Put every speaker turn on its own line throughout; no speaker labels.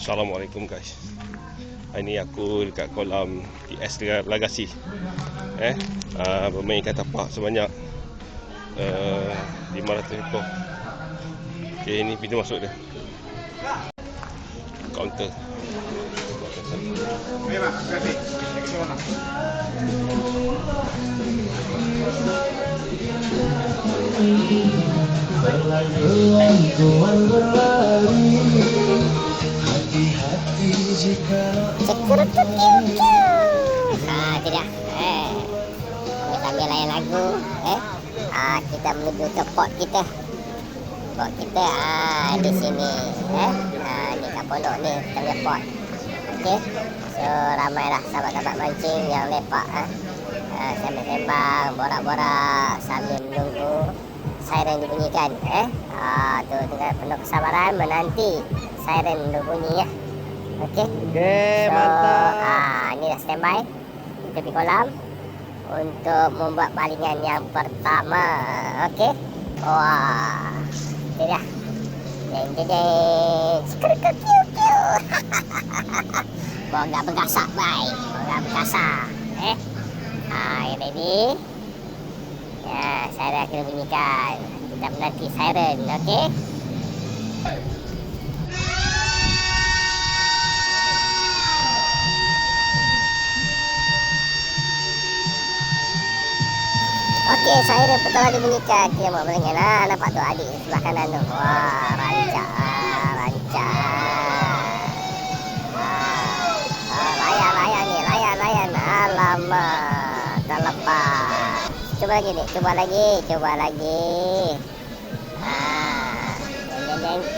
Assalamualaikum guys. Ini aku dekat kolam TS Lagasi. Bermain ikan tapak sebanyak 500 ekor. Okey, ini pintu masuk dia. Kaunter.
Okey, Mak. Terima kasih. Terima kasih, Mak.
Cekurut kiu-kiu. Itu dia. Sambil layan lagu. Kita menuju ke pot kita. Pot kita di sini. Di kat pondok ni kita punya pot. Okey. So ramailah sahabat-sahabat mancing yang lepak. Sembang-sembang, borak-borak sambil menunggu siren dibunyikan. Tu dengan penuh kesabaran menanti siren berbunyi ya. Okey.
Okey, mantap.
Ini dah standby di tepi kolam untuk membuat balingan yang pertama. Okey. Wah. Itu dia. Jeng. Kiu-kiu. Bogak bergasak, bye. Bogak bergasak. Ready? Ya, siren akan bunyikan. Kita menanti siren, okey? Okey, siren pertama dibunyikan. Kita mau balingan. Nampak tu adik sebelah kanan tu. Wah, rancak. Layan. Alamak, terlepas. Cuba lagi.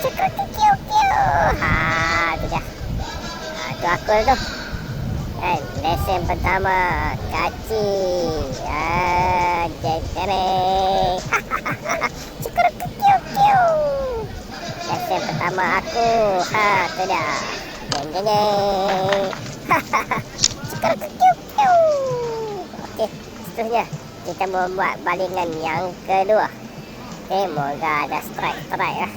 Cekur kiu-kiu. Tu dia. Tu aku tu. Lesen pertama kacing. Jeng. Cekur kiu-kiu. Lesen pertama aku. Tu dia. Jeng. Cekur kiu-kiu. Okey, seterusnya kita membuat balingan yang kedua. Moga ada strike lah.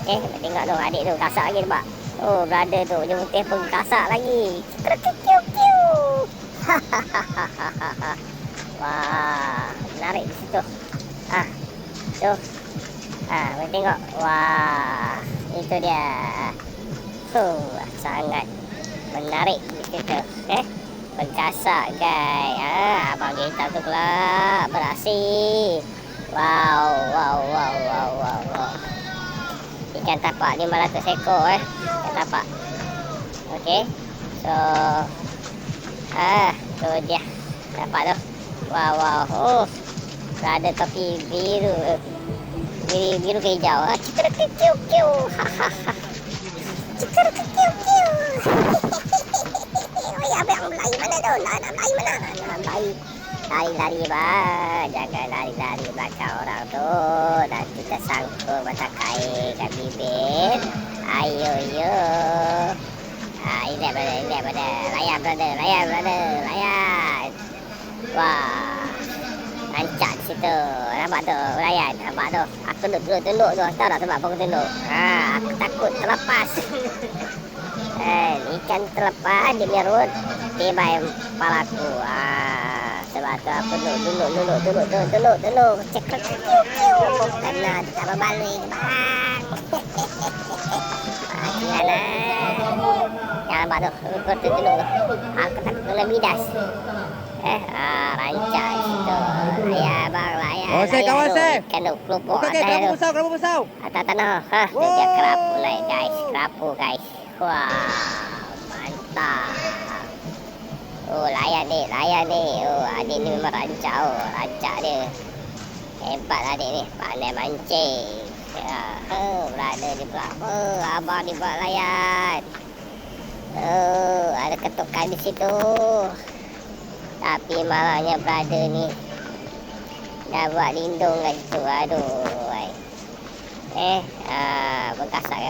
Kita tengok tu adik tu kasak lagi nampak. Oh, brother tu dia putih pun kasak lagi. Kiu-kiu. Wah, menarik di situ. Tu. Kita tengok. Wah, itu dia. Sangat menarik di situ. Berkasak guys. Abang kita tu pula berhasil. Wow. Ikan tapak 500 ekor ikan tapak. Okey. So tu dia. Tapak tu. Wow. Oh. Ada topi biru. Biru ke hijau. Cekur kiu-kiu. Cekur kiu-kiu. Abang lari mana tu? Nak lari mana? Lari bang. Jangan lari belakang orang tu. Nanti tersangkut mata kain kat bibir. Ayo. Ini brother. Layan brother. Wah. Rancak di situ. Nampak tu? Layan. Nampak tu? Aku tunduk tu. Tahu tak sebab aku tunduk? Aku takut terlepas. Ikan terlepas dia menyerut tibai kepalaku. Sebab tu aku duduk. Cekur kiu-kiu. Kena tak berbaloi bang. Jangan nampak tu. Aku tunduk tu. Aku takut kena midas. Rancak situ. Layan.
Oh, saya kawan saya.
Ikan tu kelupuk.
Okey, kerapu besar.
Atas tanah. Tu dia kerapu naik guys. Guys. Wah, mantap. Oh, layan ni. Oh, adik ni memang rancak dia. Hebat adik ni, pandai mancing. Brother dia pula. Abang dia pula layan. Ada ketukan di situ. Tapi malangnya brother ni dah buat lindung kat situ. Aduh. Bergasak. Ya,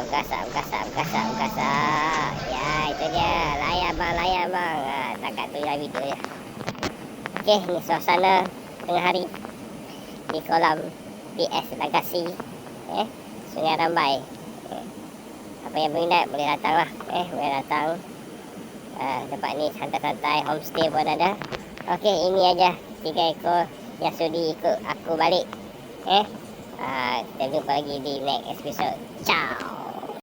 itu dia. Layan bang. Takat tu lah video dia. Okey, ni suasana tengah hari di kolam TS Lagasi. Sungai Rambai. Apa yang berminat boleh datang lah. Boleh datang. Tempat ni santai-santai, homestay pun ada. Okey, ini aja 3 ekor yang sudi ikut aku balik. Kita jumpa lagi di next episode. Ciao.